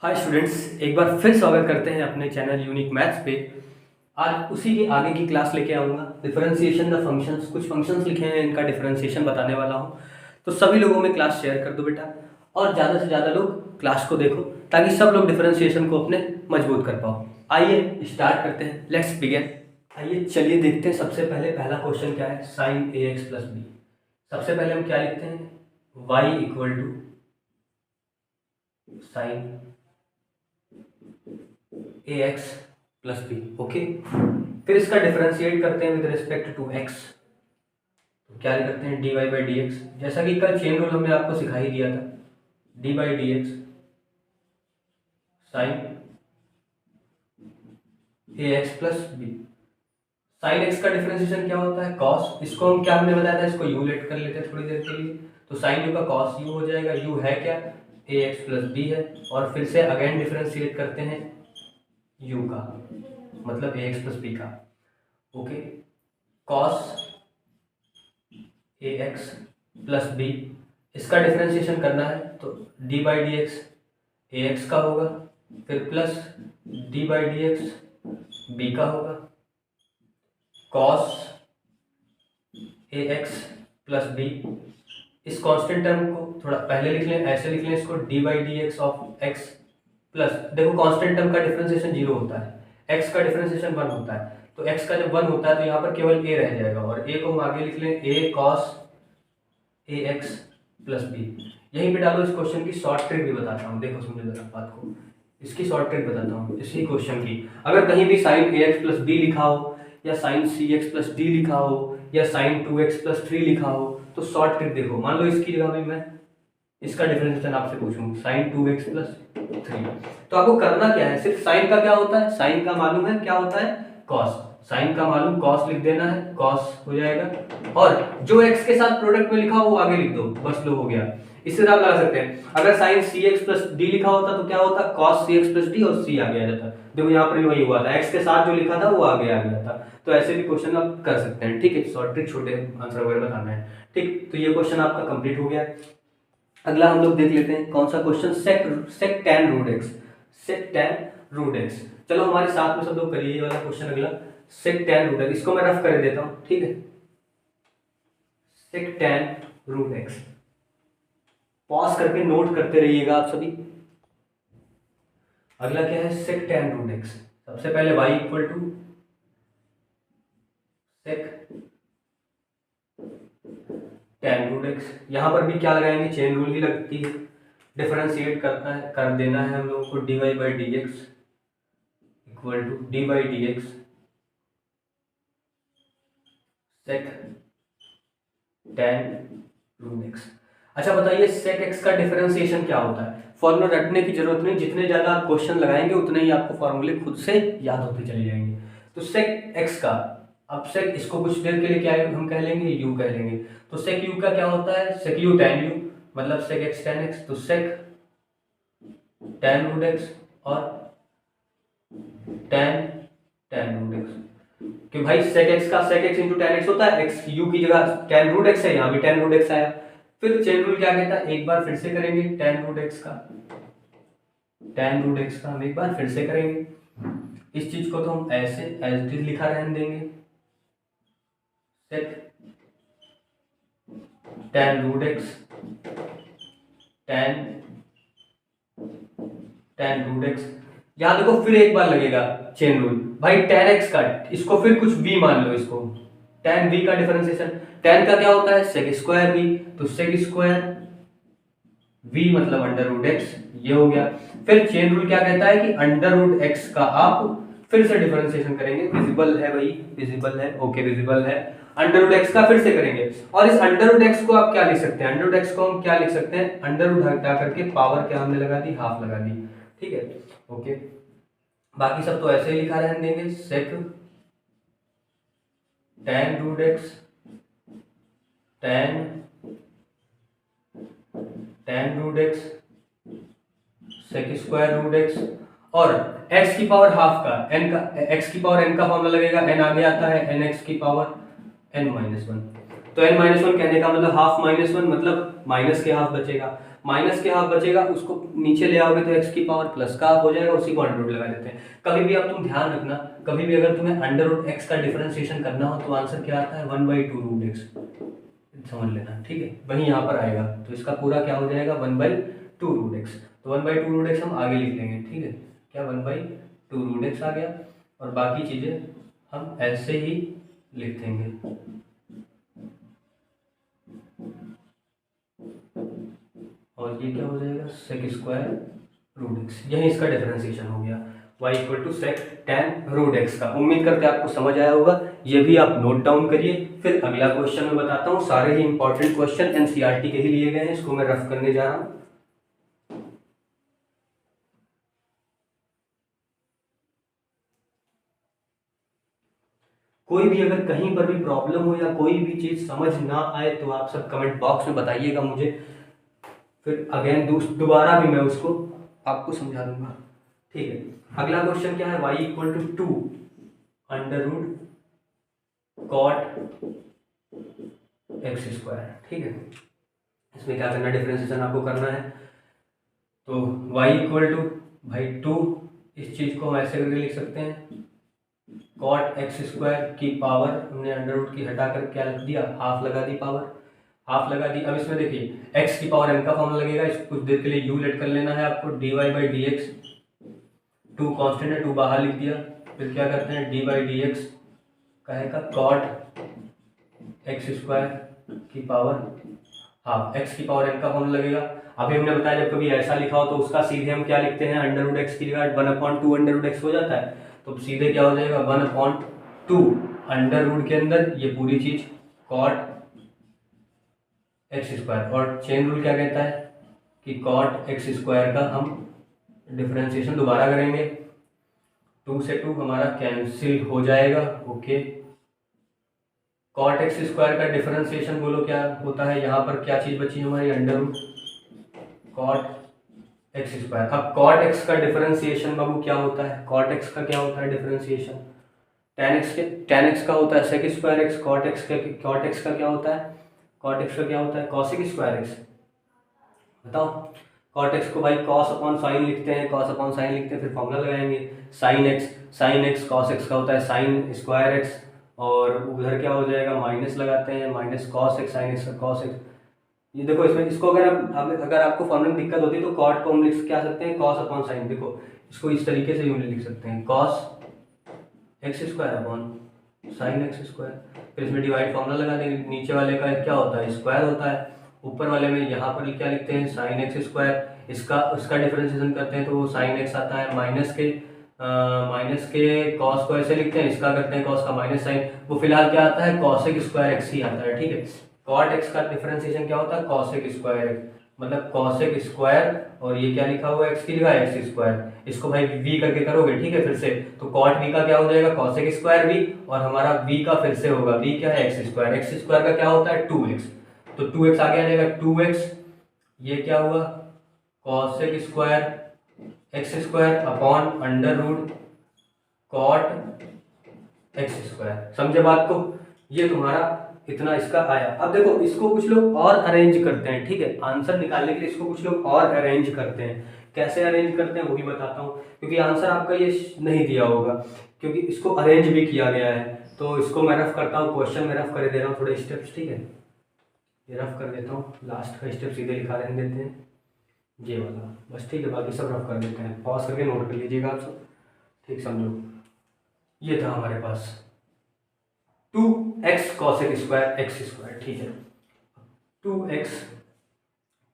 Hi students, एक बार फिर स्वागत करते हैं अपने चैनल यूनिक मैथ्स पे। आज उसी की आगे की क्लास लेके आऊँगा। डिफरेंशिएशन द फंक्शंस, कुछ फंक्शंस लिखे हैं, इनका डिफरेंशिएशन बताने वाला हूँ। तो सभी लोगों में क्लास शेयर कर दो बेटा, और ज़्यादा से ज़्यादा लोग क्लास को देखो ताकि सब लोग डिफरेंशिएशन को अपने मजबूत कर पाओ। आइए स्टार्ट करते हैं, लेट्स बिगिन। आइए चलिए देखते हैं। सबसे पहले पहला क्वेश्चन क्या है, sine a x plus b. सबसे पहले हम क्या लिखते हैं, y equal to sine a x plus b. Okay, फिर इसका डिफरेंशिएट करते हैं विद रिस्पेक्ट टू एक्स। तो क्या करते हैं, d y by d x, जैसा कि कल चेन रूल हमने आपको सिखा ही दिया था। D by d x sine a x plus b. Sine x का डिफरेंशिएशन क्या होता है, कॉस। इसको हम क्या हमने बताया था, इसको यू लेट कर लेते हैं थोड़ी देर के लिए। तो साइन यू का कॉस यू हो जाएगा। यू है क्या, ए एक्स प्लस बी है। और फिर से अगेन डिफरेंशिएट करते हैं यू का, मतलब ए एक्स प्लस बी का। Okay, cos a x plus b, इसका डिफरेंशिएशन करना है तो d by d x a x का होगा, फिर plus d by d x b का होगा। Cos a x plus b, इस कांस्टेंट टर्म को थोड़ा पहले लिख लें, ऐसे लिख लें इसको, d by d x of x plus, देखो कांस्टेंट टर्म का डिफरेंशिएशन 0 होता है, एक्स का डिफरेंशिएशन 1 होता है। तो एक्स का जब 1 होता है तो यहाँ पर केवल ए रह जाएगा, और ए को हम आगे लिख लें, ए cos a x plus B. यहीं पे डालो। इस क्वेश्चन की शॉर्ट ट्रिक भी बताता हूँ, देखो समझो जरा बात को। इसकी शॉर्ट ट्रिक बताता हूँ इसी क्वेश्चन की। अगर कहीं भी sign a x plus B लिखा हो, या साइन सी एक्स प्लस डी लिखा हो, या साइन 2x प्लस 3 लिखा हो, तो शॉर्ट ट्रिक देखो। मान लो इसकी जगह में मैं इसका डिफरेंशिएशन आपसे पूछूं, साइन 2x प्लस 3, तो आपको करना क्या है, सिर्फ साइन का क्या होता है, साइन का मालूम है क्या होता है, कॉस। साइन का मालूम, कॉस लिख देना है, कॉस हो जाएगा। और जो x के साथ प्रोडक्ट में लिखा हो वो आगे लिख दो, बस लो हो गया। इससे आप लगा सकते हैं, अगर साइन सी एक्स प्लस डी लिखा होता तो क्या होता, कॉस सी एक्स प्लस डी, और सी आगे आ जाता। देखो यहाँ पर वही हुआ था, x के साथ जो लिखा था वो आगे आ गया था। तो ऐसे भी क्वेश्चन आप कर सकते हैं, ठीक है। शॉर्ट ट्रिक, छोटे आंसर वगैरह बताना है, ठीक। तो ये क्वेश्चन आपका कंप्लीट हो गया। अगला हम लोग देख लेते हैं कौन सा क्वेश्चन, सेक tan root x. Sec tan root x, चलो हमारे साथ में सब लोग करिए ये वाला क्वेश्चन अगला। सेक टैन रूट एक्स, इसको मैं रफ कर देता हूँ, ठीक है। सेक टैन रूट एक्स, पॉज करके नोट करते रहिएगा आप सभी। अगला क्या है, सेक टैन रूट एक्स। सबसे पहले y equal to sec tan root x. यहां पर भी क्या लगाएंगे, चेन रूल ही लगती है। डिफरेंशिएट करता है, कर देना है हम लोगों को, d y by d x equal to d by d x sec tan root x. अच्छा बताइए, सेक एक्स का डिफरेंशिएशन क्या होता है। फॉर्मूला रटने की जरूरत नहीं, जितने ज्यादा आप क्वेश्चन लगाएंगे उतने ही आपको फॉर्मूले खुद से याद होते चले जाएंगे। तो सेक एक्स का, अब सेक, इसको कुछ देर के लिए क्या हम कह लेंगे, यू कह लेंगे। तो सेक यू का क्या होता है, सेक यू टैन यू, मतलब सेक एक्स टैन एक्स। तो सेक टैन रूट एक्स और टैन टैन रूट एक्स, कि भाई सेक एक्स का sec x into tan x होता है, एक्स यू की जगह टैन रूट एक्स है, यहाँ भी टैन रूट एक्स आया। फिर चेन रूल क्या कहता है, एक बार फिर से करेंगे टैन रूट एक्स का, टैन रूट एक्स का हम एक बार फिर से करेंगे। इस चीज को तो हम ऐसे एज इट इज लिखा रहने देंगे, sec tan root x tan tan root x. यहां देखो फिर एक बार लगेगा चेन रूल, भाई टैन एक्स का, इसको फिर कुछ v मान लो, इसको टैन v का डिफरेंशिएशन, टैन का क्या होता है, सेक स्क्वायर v, तो सेक स्क्वायर v मतलब अंडर रूट एक्स, ये हो गया। फिर चेन रूल क्या कहता है कि अंडर रूट एक्स का आप फिर से डिफरेंशिएशन करेंगे, विजिबल है भाई, विजिबल है, ओके विजिबल है। अंडर रूट एक्स का फिर से करेंगे, और इस अंडर रूट एक्स को आप क्या लिख सकते हैं, अंडर रूट एक्स को हम क्या लिख सकते हैं, अंडर रूट हटा करके पावर क्या हमने लगा दी, हाफ लगा दी, ठीक है, ओके। बाकी सब तो ऐसे ही लिखा रहने देंगे, sec tan root x tan tan root x sec square root x, और x की पावर हाफ का n का, x की पावर n का फॉर्मूला लगेगा, n आगे आता है, n x की पावर n माइनस वन। तो n माइनस वन कहने का मतलब हाफ माइनस वन, मतलब माइनस के हाफ बचेगा। माइनस के हाफ बचेगा, उसको नीचे ले आओगे तो एक्स की पावर प्लस का हाफ हो जाएगा, उसी को अंडर रूट लगा देते हैं। कभी भी अब तुम ध्यान रखना, कभी भी अगर तुम्हें अंडर रूट एक्स का डिफरेंशिएशन करना हो तो आंसर क्या आता है 1/2 रूट एक्स, समझ लेना, ठीक है, वही यहाँ पर आएगा, तो इसका पूरा क्या हो जाएगा 1/2 रूट एक्स। तो 1/2 रूट एक्स हम आगे लिख लेंगे, ठीक है, क्या 1/2 रूट एक्स आ गया, और बाकी चीज़ें हम ऐसे ही लिख देंगे। और ये क्या हो जाएगा सेक स्क्वायर रूट एक्स, यही इसका डिफरेंशिएशन हो गया, y equal to sec tan root x का। उम्मीद करते हैं आपको समझ आया होगा, ये भी आप नोट डाउन करिए। फिर अगला क्वेश्चन मैं बताता हूँ, सारे ही इंपॉर्टेंट क्वेश्चन एनसीईआरटी के ही लिए गए हैं, इसको मैं रफ करने जा रहा हूँ। कोई भी अगर कहीं पर भी प्रॉब्लम हो या कोई भी चीज़ समझ ना आए तो आप सब कमेंट बॉक्स में बताइएगा मुझे, फिर अगेन दोबारा भी मैं उसको आपको समझा दूंगा, ठीक है। अगला क्वेश्चन क्या है, y equal to 2 under root cot x square, ठीक है। इसमें क्या करना है, डिफरेंशिएशन आपको करना है। तो y इक्वल टू भाई 2, इस चीज़ को हम ऐसे करके लिख सकते हैं कॉट एक्स स्क्वायर की पावर, हमने अंडर रूट की हटा कर क्या लिख दिया, हाफ लगा दी, पावर हाफ लगा दी। अब इसमें देखिए x की पावर m का फॉर्मूला लगेगा, इसको कुछ देर के लिए u लेट कर लेना है आपको, dy/dx, 2 कांस्टेंट है, 2 बाहर लिख दिया, फिर क्या करते हैं d/dx कहेगा कॉट एक्स स्क्वायर की पावर हाफ, x की पावर m का फॉर्मूला लगेगा। अभी हमने बताया जब कभी ऐसा लिखा हो तो उसका सीधे हम क्या लिखते हैं, अंडर रूट एक्स की जगह 1/2 अंडर रूट एक्स हो जाता है, तो सीधे क्या हो जाएगा 1/2 अंडर रूट के अंदर ये पूरी चीज कॉट एक्स स्क्वायर, और चेन रूल क्या कहता है कि कॉट एक्स स्क्वायर का हम डिफरेंशिएशन दोबारा करेंगे, 2 से 2 हमारा कैंसिल हो जाएगा, ओके। कॉट एक्स स्क्वायर का डिफरेंशिएशन बोलो क्या होता है, यहाँ पर क्या चीज बची हमारी under root cot x square. अब कॉट एक्स का डिफरेंशिएशन बाबू क्या होता है, कॉट एक्स का क्या होता है डिफरेंशिएशन, tan x का होता है sec square x, cot x का क्या होता है, कॉट एक्स का क्या होता है कॉसेक स्क्वायर एक्स। बताओ, कॉट एक्स को भाई कॉस अपॉन साइन लिखते हैं, कॉस अपॉन साइन लिखते हैं, फिर फॉर्मूला लगाएंगे साइन एक्स कॉस एक्स का होता है साइन स्क्वायर एक्स, और उधर क्या हो जाएगा माइनस लगाते हैं, minus cos x sign x का कॉस एक्स। ये देखो इसमें इसको अगर आपको फॉर्मूले में दिक्कत होती है तो कॉट को हम लिख क्या सकते हैं कॉस अपॉन साइन, देखो इसको इस तरीके से यूनिट लिख सकते हैं cos x square upon sine x square, फिर इसमें डिवाइड फॉर्मूला लगा देंगे, नीचे वाले का क्या होता है स्क्वायर होता है, ऊपर वाले में यहाँ पर क्या लिखते हैं साइन एक्स स्क्वायर, उसका डिफरेंशिएशन करते हैं तो वो साइन एक्स आता है, माइनस के कॉस को ऐसे लिखते हैं, इसका करते हैं कॉस का माइनस साइन, वो फिलहाल क्या आता है कॉसेक स्क्वायर एक्स ही आता है, ठीक है। कॉट एक्स का डिफरेंशिएशन क्या होता है कॉसेक स्क्वायर एक्स, मतलब कॉसेक स्क्वायर, और ये क्या लिखा हुआ है एक्स की जगह एक्स स्क्वायर, इसको भाई v करके करोगे, ठीक है, फिर से तो कॉट v का क्या हो जाएगा कॉसेक स्क्वायर v, और हमारा v का फिर से होगा v क्या है एक्स स्क्वायर का क्या होता है 2x, तो 2x आगे आ जाएगा 2x, ये क्या हुआ cosec square x square upon under root cot x square, समझे बात को, ये तुम्हारा इतना इसका आया। अब देखो इसको कुछ लोग और अरेंज करते हैं, ठीक है, आंसर निकालने के लिए इसको कुछ लोग और अरेंज करते हैं, कैसे अरेंज करते हैं वो भी बताता हूँ, क्योंकि आंसर आपका ये नहीं दिया होगा, क्योंकि इसको अरेंज भी किया गया है, तो इसको मैं रफ करता हूँ, क्वेश्चन में रफ कर दे रहा हूँ थोड़े स्टेप्स, ठीक है, ये रफ कर देता हूँ, लास्ट का स्टेप सीधे लिखा रहने देते हैं ये वाला बस, ठीक है, बाकी सब रफ कर देते हैं, पॉज करके नोट कर लीजिएगा आप सब, ठीक समझो। ये था हमारे पास 2x cosec square x square, ठीक है, 2x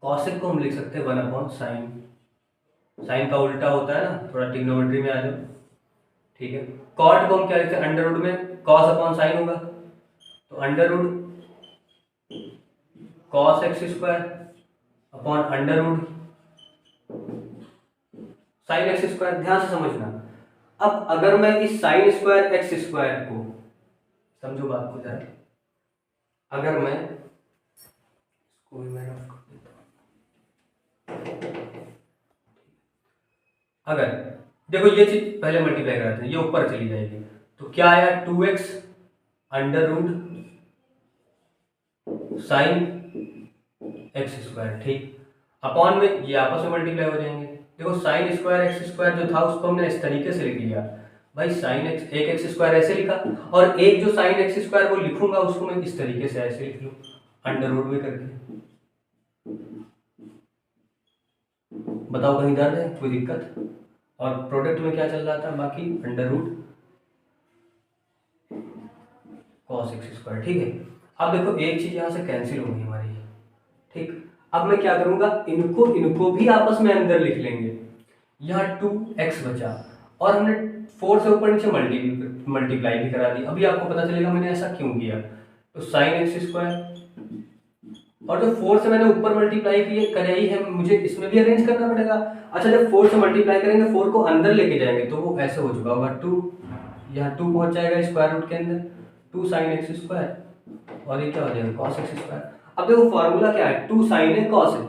कॉसेक को हम लिख सकते हैं 1/साइन, साइन का उल्टा होता है ना, थोड़ा ट्रिग्नोमेट्री में आ जाओ, ठीक है। कॉट को हम क्या लिखते हैं अंडर रूट में कॉस अपॉन साइन होगा, तो under root cos x square upon under root sine x square, ध्यान से समझना। अब अगर मैं इस साइन स्क्वायर एक्स स्क्वायर को, समझो बात को जरा, अगर मैं इसको मैं रफ कर देता हूं, अगर देखो ये चीज पहले मल्टीप्लाई कराते हैं, ये ऊपर चली जाएगी, तो क्या आया 2x under root sine x square, ठीक। अपॉन में ये आपस में मल्टीप्लाई हो जाएंगे। देखो साइन स्क्वायर एक्स स्क्वायर जो था उसको हमने इस तरीके से लिख लिया भाई, साइन एक्स एक एक्स स्क्वायर ऐसे लिखा, और एक जो साइन एक्स स्क्वायर वो लिखूंगा उसको मैं इस तरीके से ऐसे लिख लूँ अंडर रूट में करके। बताओ कहीं दर्द है, कोई दिक्कत? और प्रोडक्ट में क्या चल रहा था बाकी, under root cos x square. ठीक है, अब देखो एक चीज यहाँ से कैंसिल हो गई हमारी। ठीक, अब मैं क्या करूंगा, इनको भी आपस में अंदर लिख लेंगे। यहाँ 2x बचा और हमने 4 से ऊपर नीचे मल्टीप्लाई भी करा दी। अभी आपको पता चलेगा मैंने ऐसा क्यों किया। तो साइन एक्स स्क्वायर और जो 4 से मैंने ऊपर मल्टीप्लाई किए कराई है, मुझे इसमें भी अरेंज करना पड़ेगा। अच्छा, जब 4 से मल्टीप्लाई करेंगे 4 को अंदर लेके जाएंगे तो वो ऐसे हो चुका होगा 2, यहाँ 2 पहुंच जाएगा स्क्वायर रूट के अंदर, 2 साइन एक्स स्क्वायर और ये क्या हो जाएगा कॉस एक्स स्क्वायर। अब देखो फॉर्मूला क्या है, 2 साइन ए कॉस है,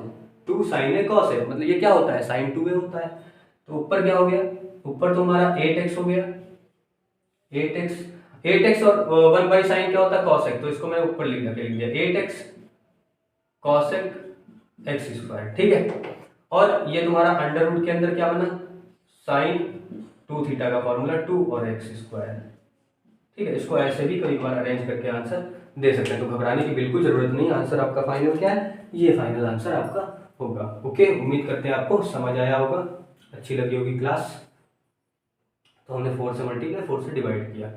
2 साइन ए कॉस है, मतलब ये क्या होता है साइन 2a होता है। तो ऊपर क्या हो गया, ऊपर तो हमारा 8x हो गया, 8x और 1 बाई साइन क्या होता है कॉस एक्स, तो इसको मैं ऊपर लिख दिया 8x कॉसेक एक्स स्क्वायर। ठीक है, और ये तुम्हारा अंडर रूट के अंदर क्या बना, साइन 2 थीटा का फॉर्मूला 2 और एक्स स्क्वायर। ठीक है, इसको ऐसे भी कई बार अरेंज करके आंसर दे सकते हैं, तो घबराने की बिल्कुल जरूरत नहीं। आंसर आपका फाइनल क्या है, ये फाइनल आंसर आपका होगा। ओके, उम्मीद करते हैं आपको समझ आया होगा, अच्छी लगी होगी क्लास। तो हमने 4 से मल्टीप्लाई 4 से डिवाइड किया।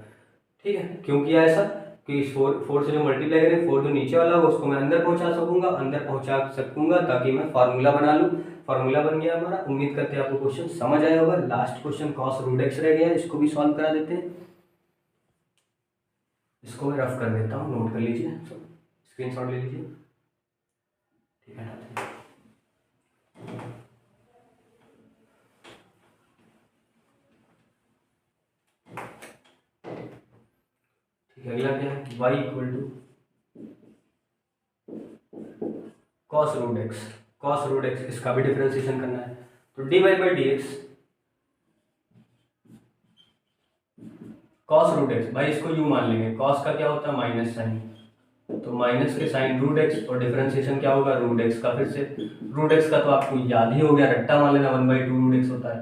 ठीक है, क्यों किया ऐसा, कि 4 से जो मल्टीप्लाई करें 4 जो नीचे वाला होगा उसको मैं अंदर पहुंचा सकूंगा ताकि मैं फार्मूला बना लूँ। फार्मूला बन गया हमारा। उम्मीद करते हैं आपको क्वेश्चन समझ आया होगा। Last question cos root x रह गया है, इसको भी सॉल्व करा देते हैं। इसको मैं रफ कर देता हूँ, नोट कर लीजिए, स्क्रीनशॉट ले लीजिए। ठीक है, ठीक है, अगला क्या है, y equal to cos root x, इसका भी डिफरेंशिएशन करना है। तो dy by d x cos root x, भाई इसको यू मान लेंगे, कॉस का क्या होता है माइनस साइन, तो माइनस के साइन रूट एक्स और डिफरेंशिएशन क्या होगा रूट एक्स का। फिर से रूट एक्स का तो आपको याद ही हो गया, रट्टा मान लेना 1/2 रूट एक्स होता है।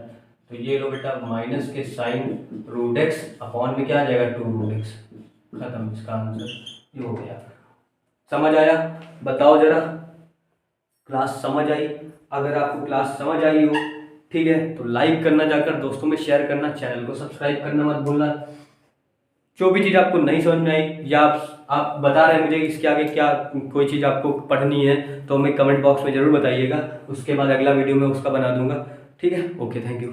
तो ये लो बेटा माइनस के साइन रूट एक्स अपॉन में क्या आ जाएगा 2 रूट एक्स, खत्म, इसका आंसर ये हो गया। समझ आया, बताओ जरा, क्लास समझ आई? अगर आपको क्लास समझ आई हो, ठीक है, तो लाइक करना, जाकर दोस्तों में शेयर करना, चैनल को सब्सक्राइब करना मत भूलना। जो भी चीज़ आपको नहीं समझ में आई या आप बता रहे हैं मुझे इसके आगे क्या कोई चीज़ आपको पढ़नी है तो हमें कमेंट बॉक्स में ज़रूर बताइएगा, उसके बाद अगला वीडियो में उसका बना दूंगा। ठीक है, ओके, थैंक यू।